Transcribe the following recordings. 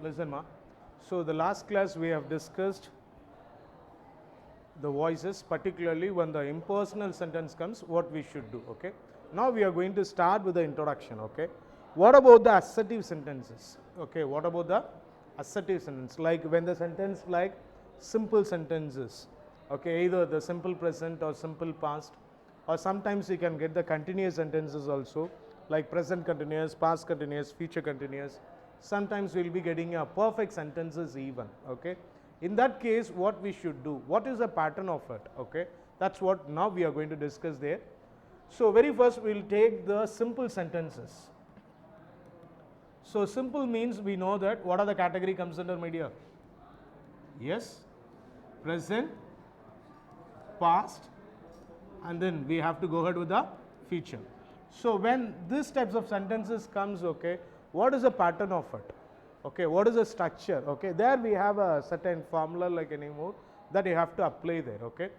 Listen, ma. So the last class we have discussed the voices, particularly when the impersonal sentence comes, what we should do. Okay. Now we are going to start with the introduction. Okay. What about the assertive sentences? Okay. What about the assertive sentence? Like when the sentence like simple sentences. Okay. Either the simple present or simple past, or sometimes you can get the continuous sentences also, like present continuous, past continuous, future continuous. Sometimes we will be getting a perfect sentences even. Okay. In that case, what we should do? What is the pattern of it? Okay. That's what now we are going to discuss there. So very first we will take the simple sentences. So simple means we know that what are the category comes under, my dear? Yes, present, past, and then we have to go ahead with the future. So when these types of sentences comes, okay, what is the pattern of it? Okay, what is the structure? Okay, there we have a certain formula like anymore that you have to apply there. Okay,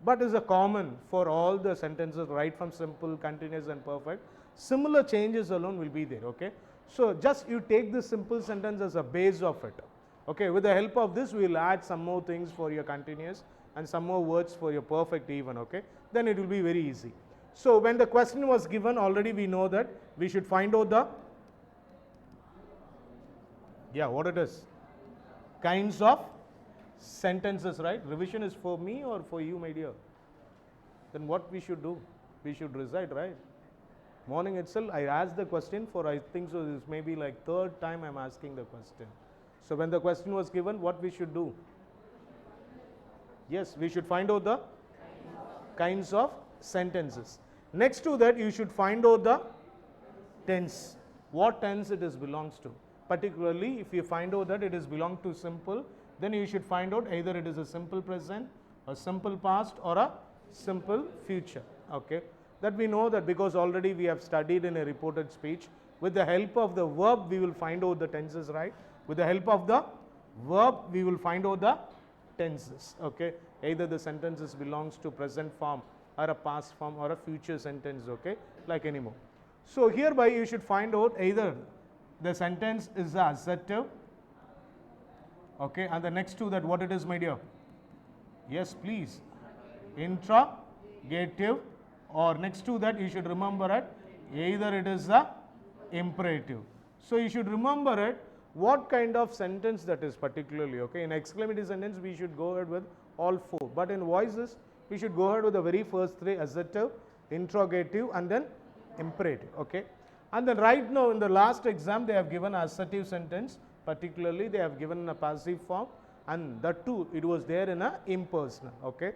but is a common for all the sentences right from simple, continuous and perfect. Similar changes alone will be there. Okay, so just you take this simple sentence as a base of it. Okay, with the help of this we will add some more things for your continuous and some more words for your perfect even. Okay, then it will be very easy. So when the question was given, already we know that we should find out the what it is, kinds of sentences, right? Revision is for me or for you, my dear? Then what we should do? We should recite, right? Morning itself I asked the question for, I think so this may be like third time I am asking the question. So when the question was given, what we should do? Yes, we should find out the kinds of sentences. Next to that you should find out the tense, what tense it is belongs to. Particularly if you find out that it is belong to simple, then you should find out either it is a simple present, a simple past or a simple future. Okay, that we know that because already we have studied in a reported speech. With the help of the verb we will find out the tenses, right? With the help of the verb we will find out the tenses. Okay, either the sentences belongs to present form or a past form or a future sentence. Okay, like anymore. So hereby you should find out either the sentence is the assertive, okay, and the next to that what it is, my dear? Yes, please, interrogative, or next to that you should remember it, either it is the imperative. So you should remember it, what kind of sentence that is particularly. Okay, in exclamative sentence we should go ahead with all four, but in voices we should go ahead with the very first three: assertive, interrogative and then imperative. Okay. And then right now in the last exam they have given assertive sentence, particularly they have given in a passive form, and that too it was there in a impersonal. Okay.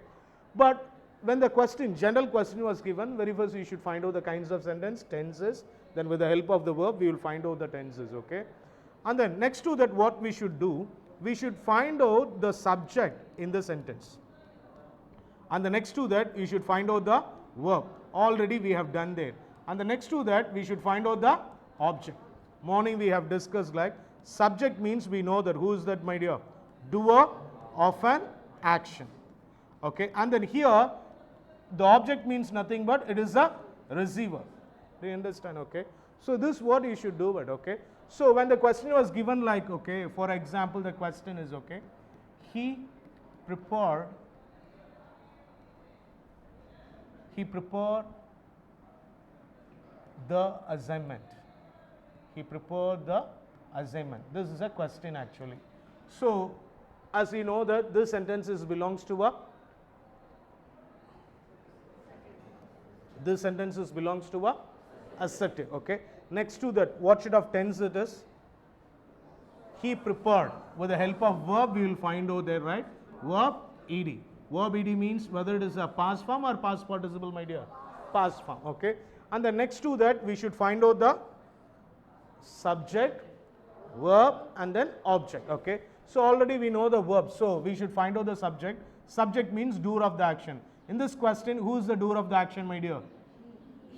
But when the question, general question was given, very first you should find out the kinds of sentence, tenses, then with the help of the verb we will find out the tenses. Okay. And then next to that what we should do, we should find out the subject in the sentence, and the next to that you should find out the verb. Already we have done there. And the next to that we should find out the object. Morning we have discussed like subject means we know that who is that, my dear? Doer of an action. Okay, and then here the object means nothing but it is a receiver. Do you understand? Okay, so this what you should do it. Okay, so when the question was given like, okay, for example the question is, okay, he prepared the assignment. He prepared the assignment. This is a question actually. So as you know that this sentence belongs to a assertive. Okay. Next to that what should have tense it is? He prepared. With the help of verb we will find out there, right? Verb ed. Verb ed means whether it is a past form or past participle, my dear? Past form. Okay. And the next to that we should find out the subject, verb and then object. Okay. So already we know the verb, so we should find out the subject. Subject means doer of the action. In this question, who is the doer of the action, my dear?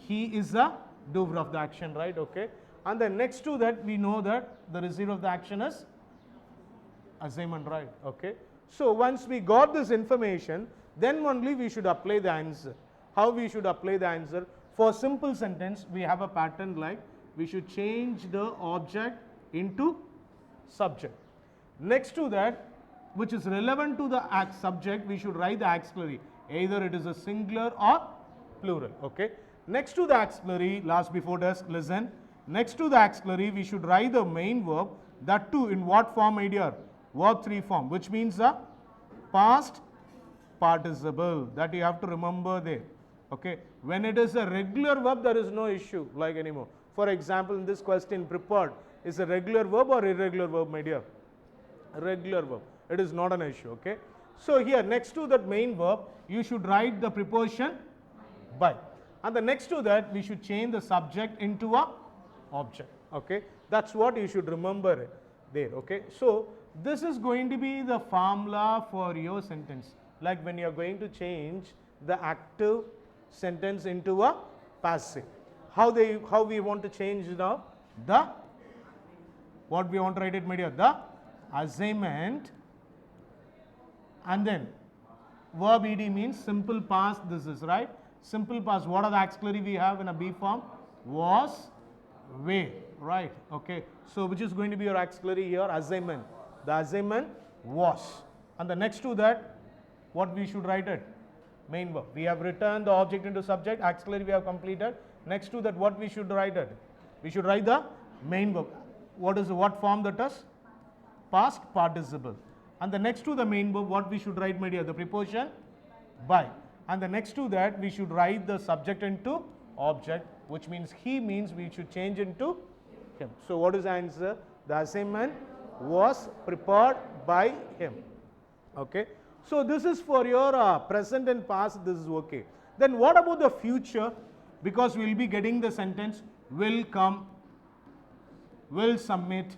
He is the doer of the action, right? Okay. And then next to that we know that the receiver of the action is assignment, right? Okay. So once we got this information, then only we should apply the answer. How we should apply the answer? For simple sentence we have a pattern like we should change the object into subject. Next to that, which is relevant to the subject, we should write the auxiliary. Either it is a singular or plural. Okay. Next to the auxiliary, last before desk, listen. Next to the auxiliary, we should write the main verb. That too in what form, my dear? Verb 3 form, which means the past participle. That you have to remember there. Okay. When it is a regular verb, there is no issue like anymore. For example, in this question, prepared is a regular verb or irregular verb, my dear? Regular verb. It is not an issue. Okay. So here next to that main verb, you should write the preposition by, and the next to that we should change the subject into a object. Okay. That's what you should remember there. Okay. So this is going to be the formula for your sentence, like when you are going to change the active sentence into a passive. How we want to change now? The what we want to write it, my dear? The assignment, and then verb ed means simple past. This is right. Simple past. What are the auxiliary we have in a B form? Was, were. Right. Okay. So which is going to be your auxiliary here? Assignment. The assignment was. And the next to that, what we should write it? Main verb. We have returned the object into subject. Auxiliary we have completed. Next to that, what we should write it? We should write the main verb. What form that is? Past participle. And the next to the main verb, what we should write, my dear? The preposition by. And the next to that, we should write the subject into object, which means he means we should change into him. So what is the answer? The assignment was prepared by him. Okay. So this is for your present and past. This is okay. Then what about the future? Because we will be getting the sentence will come, will submit.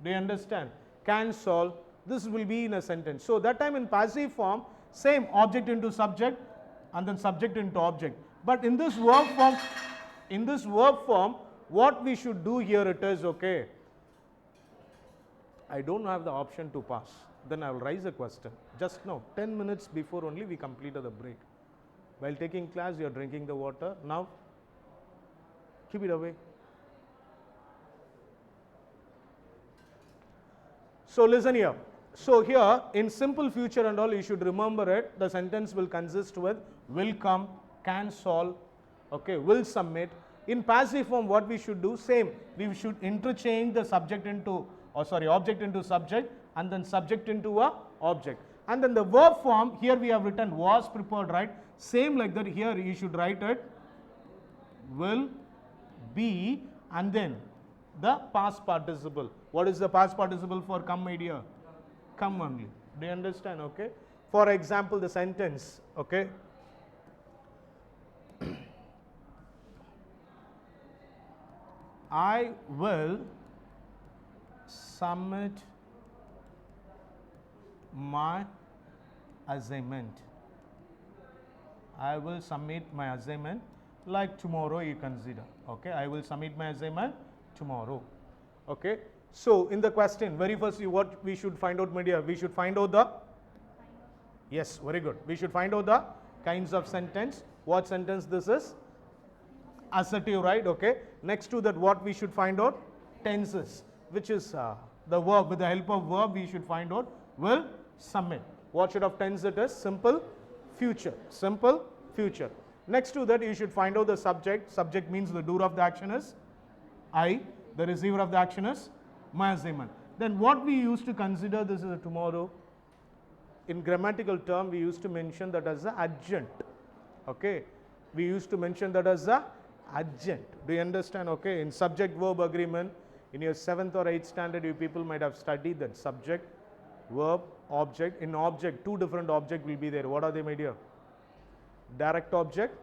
Do you understand? Can solve. This will be in a sentence. So that time in passive form, same object into subject and then subject into object. But in this verb form, what we should do here it is, okay, I don't have the option to pass. Then I will raise a question. Just now, 10 minutes before only we completed the break. While taking class, you are drinking the water. Now, keep it away. So listen here. So here in simple future and all, you should remember it. The sentence will consist with will come, can solve, okay, will submit. In passive form, what we should do? Same. We should interchange the subject into, object into subject, and then subject into a object. And then the verb form, here we have written was prepared, right? Same like that. Here you should write it will be, and then the past participle. What is the past participle for come, my dear? Come only. Do you understand? Okay. For example, the sentence, okay, I will submit my assignment. I will submit my assignment like tomorrow you consider. Okay. I will submit my assignment tomorrow. Okay. So in the question, very first, what we should find out, my dear? We should find out the, yes, very good. We should find out the kinds of sentence. What sentence this is? Assertive, right? Okay. Next to that, what we should find out? Tenses, which is the verb. With the help of verb, we should find out will submit. What sort of tense it is? Simple future. Simple future. Next to that, you should find out the subject. Subject means the doer of the action is I. The receiver of the action is my assignment. Then what we used to consider this is a tomorrow. In grammatical term, we used to mention that as the adjunct. Okay. We used to mention that as the adjunct. Do you understand? Okay. In subject verb agreement, in your 7th or 8th standard, you people might have studied that subject, verb, object. In object, two different objects will be there. What are they, my dear? Direct object,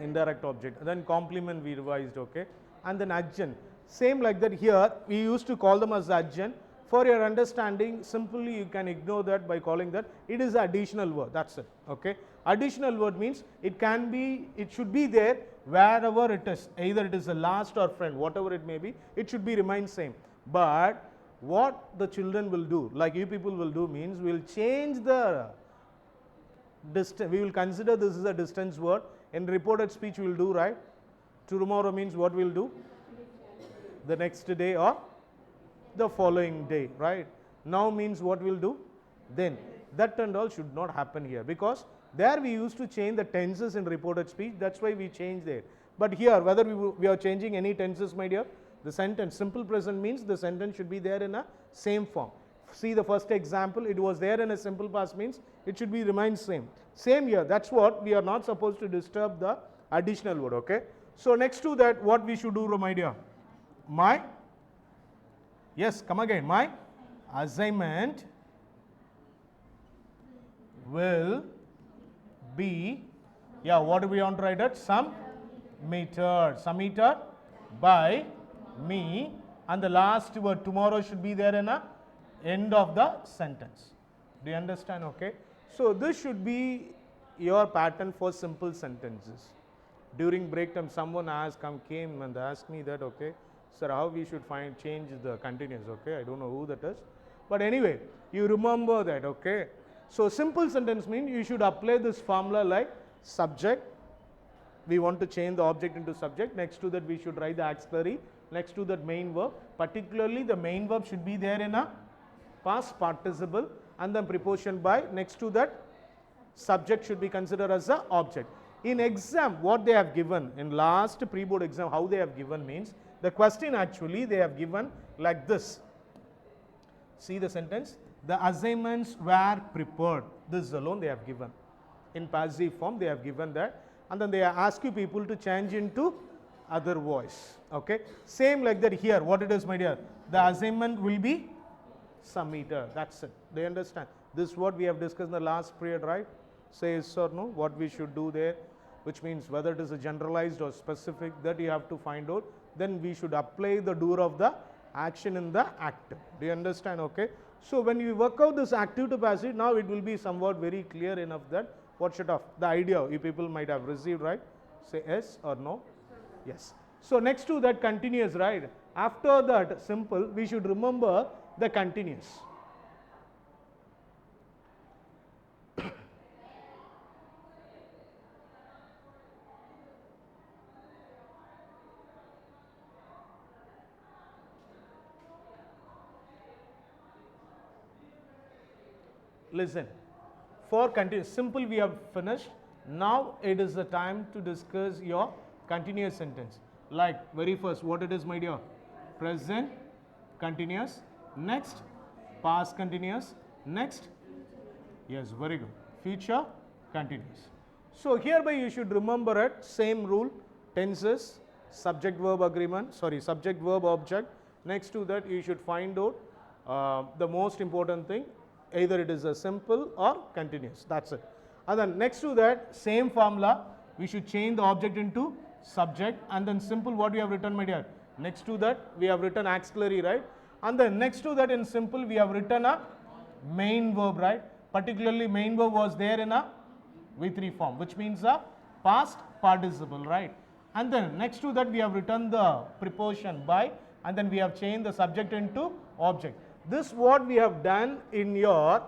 indirect object. Then complement we revised, okay. And then adjunct. Same like that here, we used to call them as adjunct. For your understanding, simply you can ignore that by calling that it is additional word. That's it. Okay. Additional word means it can be, it should be there wherever it is. Either it is the last or friend, whatever it may be, it should be remain same. But what the children will do, like you people will do, means we will change the distance. We will consider this is a distance word. In reported speech we will do, right? Tomorrow means what we will do? The next day or the following day, right? Now means what we'll do? Then. That and all should not happen here, because there we used to change the tenses in reported speech. That's why we changed there. But here, whether we are changing any tenses, my dear, the sentence, simple present means the sentence should be there in a same form. See the first example, it was there in a simple past means it should be remain same. Same here, that's what we are not supposed to disturb the additional word, okay. So next to that, what we should do, my dear? Yes, come again, my assignment will be, yeah, what do we want to write it? Submitted by me, and the last word tomorrow should be there in a end of the sentence. Do you understand? Okay. So this should be your pattern for simple sentences. During break time, someone came and asked me that, okay, sir, how we should change the continuous, okay. I don't know who that is, but anyway, you remember that, okay. So simple sentence means you should apply this formula like subject. We want to change the object into subject. Next to that, we should write the auxiliary. Next to that, main verb. Particularly, the main verb should be there in a past participle, and then preposition by. Next to that, subject should be considered as the object. In exam, what they have given in last pre-board exam, how they have given means the question actually they have given like this. See the sentence. The assignments were prepared. This alone they have given. In passive form, they have given that. And then they ask you people to change into other voice. Okay. Same like that here. What it is, my dear? The assignment will be submitted. That's it. Do you understand? This is what we have discussed in the last period, right? Say yes or no. What we should do there, which means whether it is a generalized or specific, that you have to find out. Then we should apply the doer of the action in the active. Do you understand? Okay. So when you work out this active to passive, now it will be somewhat very clear enough that what should have the idea you people might have received, right? Say yes or no. Yes. So next to that, continuous, right? After that simple, we should remember the continuous. Listen, for continuous, simple we have finished. Now it is the time to discuss your continuous sentence. Like very first, what it is, my dear? Present continuous. Next, past continuous. Next, yes, very good. Future continuous. So hereby you should remember it. Same rule. Tenses, subject verb agreement. Sorry, subject verb object. Next to that, you should find out the most important thing. Either it is a simple or continuous. That's it. And then next to that, same formula, we should change the object into subject, and then simple, what we have written, my dear? Next to that, we have written auxiliary, right? And then next to that, in simple, we have written a main verb, right? Particularly, main verb was there in a V3 form, which means a past participle, right? And then next to that, we have written the preposition by, and then we have changed the subject into object. This what we have done in your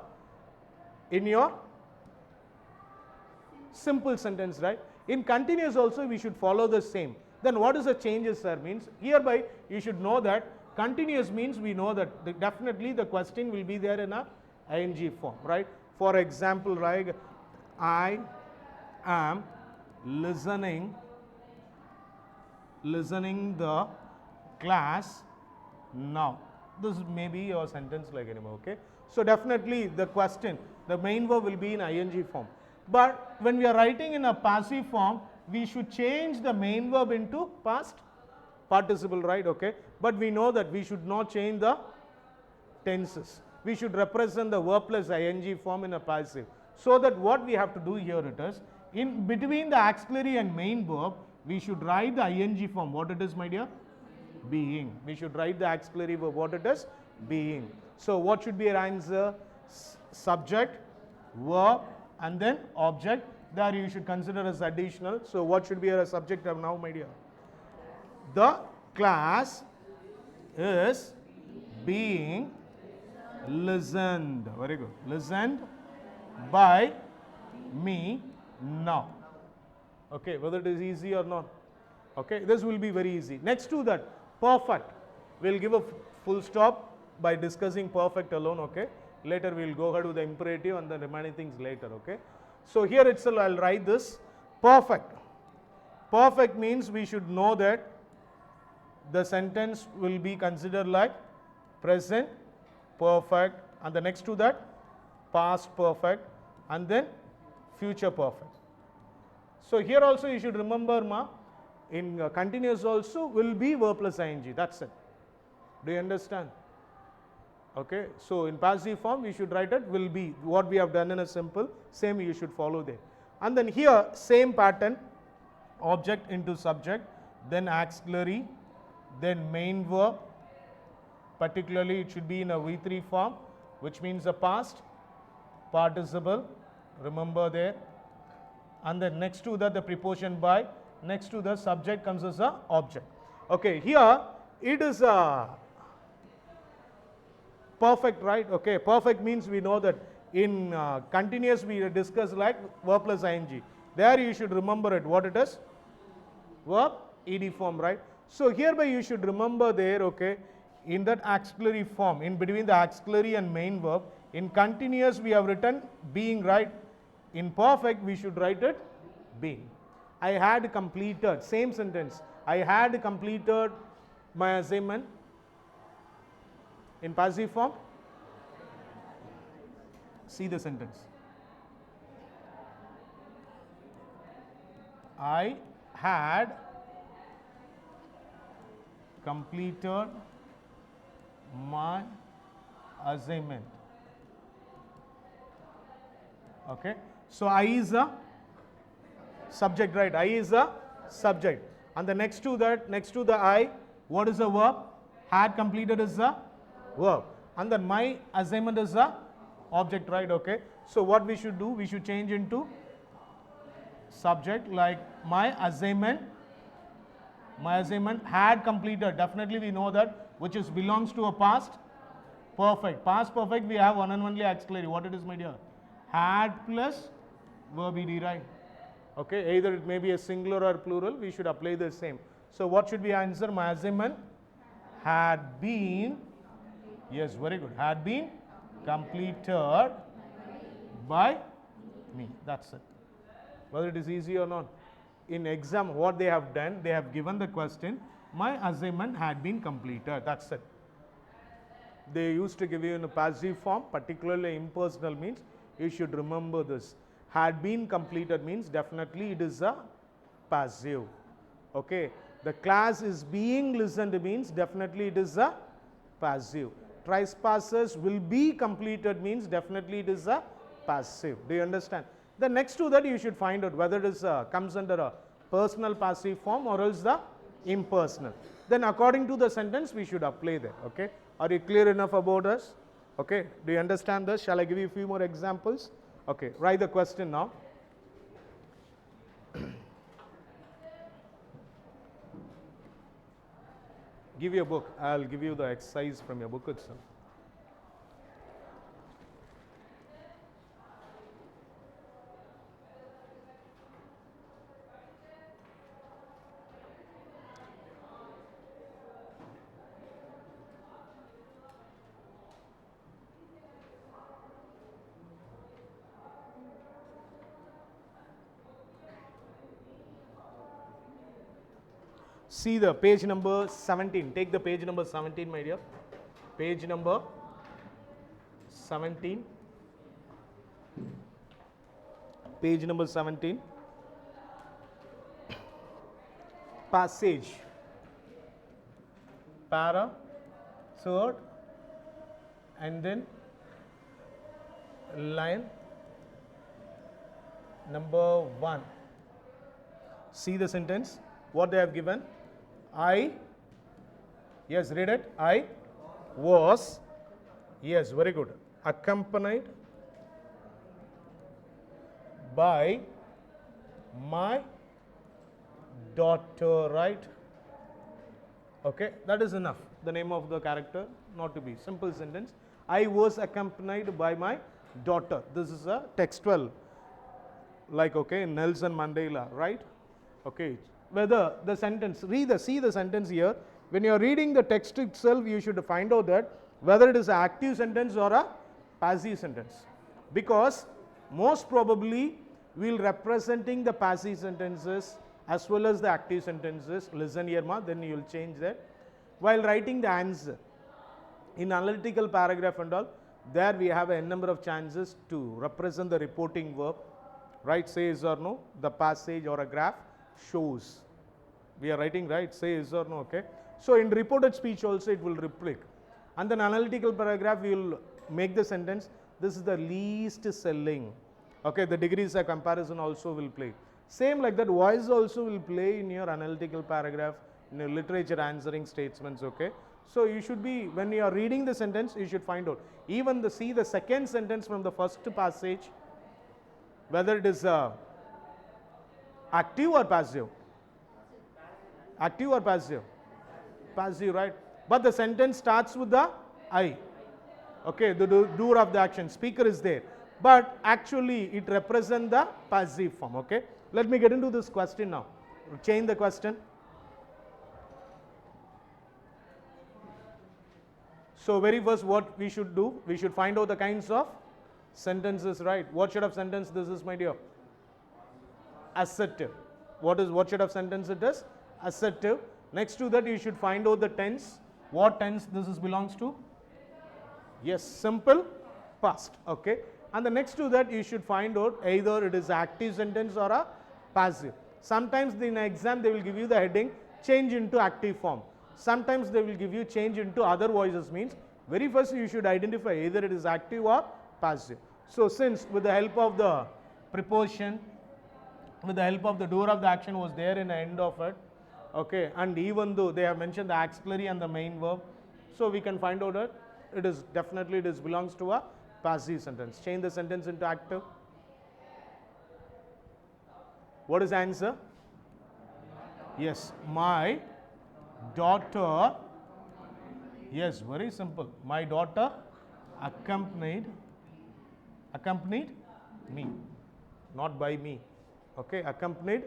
simple sentence, right? In continuous also we should follow the same. Then what is the changes, sir? Means hereby you should know that continuous means we know that definitely the question will be there in a ing form, right? For example, right, I am listening the class now. This may be your sentence like anymore, okay? So definitely the question, the main verb will be in ing form. But when we are writing in a passive form, we should change the main verb into past participle, right? Okay. But we know that we should not change the tenses. We should represent the verb plus ing form in a passive. So that what we have to do here it is, in between the auxiliary and main verb, we should write the ing form. What it is, my dear? Being. We should write the auxiliary verb. What it is? Being. So what should be your answer? Subject, verb, and then object. There you should consider as additional. So what should be your subject of now, my dear? The class is being listened. Very good. Listened by me now. Okay, whether it is easy or not. Okay, this will be very easy. Next to that, perfect. We'll give a full stop. by discussing perfect alone, okay. Later we will go ahead with the imperative and the remaining things later, okay. So here itself I will write this perfect. Perfect means we should know that the sentence will be considered like present perfect, and the next to that past perfect, and then future perfect. So here also you should remember, in continuous also will be verb plus ing, that's it. Do you understand? Okay, so in passive form we should write it will be, what we have done in a simple, same you should follow there. And then here same pattern, object into subject, then auxiliary, then main verb, particularly it should be in a V3 form, which means the past participle, remember there, and then next to that the preposition by, next to the subject comes as a object. Okay, here it is a perfect, right? Okay, perfect means we know that in continuous we discuss like verb plus ing. There you should remember it, what it is? Verb ed form, right? So hereby you should remember there, okay, in that auxiliary form, in between the auxiliary and main verb, in continuous we have written being, right? In perfect we should write it being. I had completed, same sentence, I had completed my assignment. In passive form, see the sentence. I had completed my assignment. Okay, so I is a subject, right? I is a subject, and the next to that, next to the I, what is the verb? Had completed is the verb, and then my assignment is the object, right? Okay, so what we should do, we should change into subject, like my assignment had completed, definitely we know that, which is belongs to a past perfect. Past perfect we have one and only auxiliary, what it is, my dear? Had plus verb ed, right? Okay, either it may be a singular or plural, we should apply the same. So what should be answer? My assignment had been, yes, very good, had been completed by me, that's it. Whether it is easy or not, in exam what they have done, they have given the question, my assignment had been completed, that's it. They used to give you in a passive form, particularly impersonal means, you should remember this. Had been completed means definitely it is a passive. Okay, the class is being listened means definitely it is a passive. Trespassers will be completed means definitely it is a passive. Do you understand? Then next to that you should find out whether it is comes under a personal passive form or else the impersonal. Then according to the sentence we should apply that. Okay, are you clear enough about us? Okay, do you understand this? Shall I give you a few more examples? Okay, write the question now. Give you a book. I'll give you the exercise from your book itself. See the page number 17. Take the page number 17, my dear. Page number 17. Page number 17. Passage. Para. Third. And then line number 1. See the sentence. What they have given. I, yes, read it. I was, yes, very good, accompanied by my daughter, right? Okay, that is enough. The name of the character, not to be. Simple sentence. I was accompanied by my daughter. This is a textual, like, okay, Nelson Mandela, right? Okay. Whether the sentence, see the sentence here, when you are reading the text itself, you should find out that whether it is an active sentence or a passive sentence, because most probably we will representing the passive sentences as well as the active sentences. Listen here ma, then you will change that while writing the answer. In analytical paragraph and all, there we have a number of chances to represent the reporting verb, right? Say yes or no, the passage or a graph shows. We are writing, right? Say yes or no, okay? So in reported speech also it will replicate. And then analytical paragraph we will make the sentence, this is the least selling. Okay, the degrees of comparison also will play. Same like that, voice also will play in your analytical paragraph, in your literature answering statements, okay? So you should be, when you are reading the sentence, you should find out. Even see the second sentence from the first passage, whether it is active or passive. Active or passive? Passive, right? But the sentence starts with the I. Okay, the doer of the action, speaker is there. But actually it represents the passive form, okay? Let me get into this question now. Change the question. So very first what we should do, we should find out the kinds of sentences, right? What sort of sentence this is, my dear? Assertive. What sort of sentence it is? Assertive. Next to that you should find out the tense. What tense this belongs to? Yes, simple past, okay? And the next to that you should find out either it is active sentence or a passive. Sometimes in an exam they will give you the heading change into active form. Sometimes they will give you change into other voices, means very first you should identify either it is active or passive. So since with the help of the preposition, with the help of the doer of the action was there in the end of it, okay, and even though they have mentioned the auxiliary and the main verb, so we can find out that it is definitely it is belongs to a passive sentence. Change the sentence into active. What is the answer? Yes, my daughter, yes, very simple. My daughter accompanied me, not by me, okay, accompanied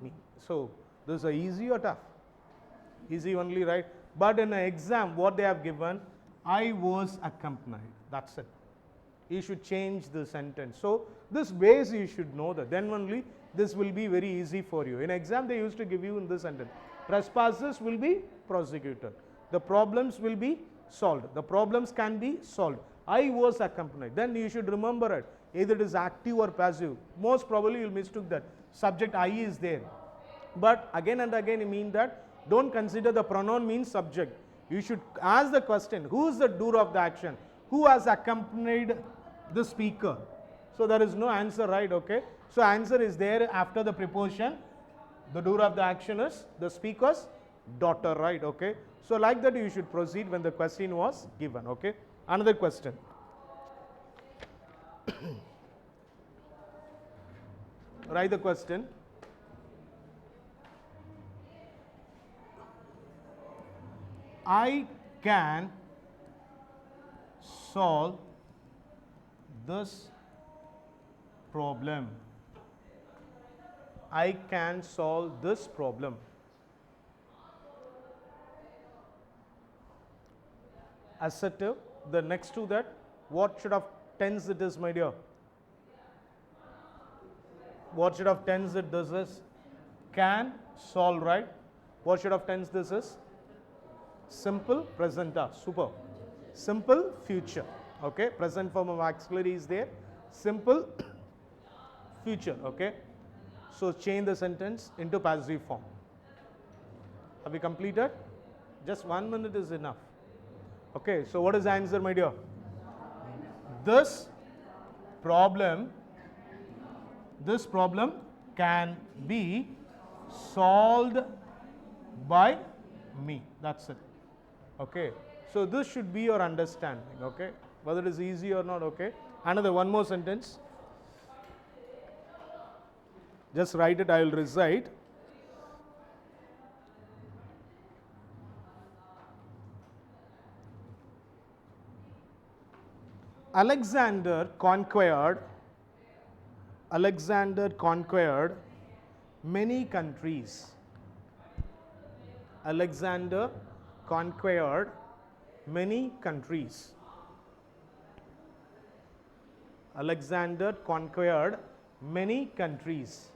me. So this is easy or tough? Easy only, right? But in an exam what they have given, I was accompanied, that's it. You should change the sentence. So this ways you should know that, then only this will be very easy for you. In exam they used to give you in this sentence, trespassers will be prosecuted, the problems will be solved, the problems can be solved, I was accompanied. Then you should remember it, either it is active or passive. Most probably you will mistook that subject I is there, but again and again you mean that don't consider the pronoun means subject. You should ask the question, who is the doer of the action, who has accompanied the speaker? So there is no answer, right? Okay, so answer is there after the preposition. The doer of the action is the speaker's daughter, right? Okay, so like that you should proceed when the question was given. Okay, another question. Write the question. I can solve this problem. I can solve this problem. Assertive. The next to that, what should have tense it is, my dear? What should have tense it this is? Can solve, right? What should have tense this is? Simple present. Super. Simple future. Okay, present form of auxiliary is there. Simple future. Okay, so change the sentence into passive form. Have we completed? Just 1 minute is enough. Okay, so what is the answer, my dear? This problem can be solved by me. That's it. Okay, so this should be your understanding. Okay, whether it is easy or not. Okay, another one more sentence. Just write it, I will recite. Alexander conquered many countries. Alexander conquered many countries. Alexander conquered many countries.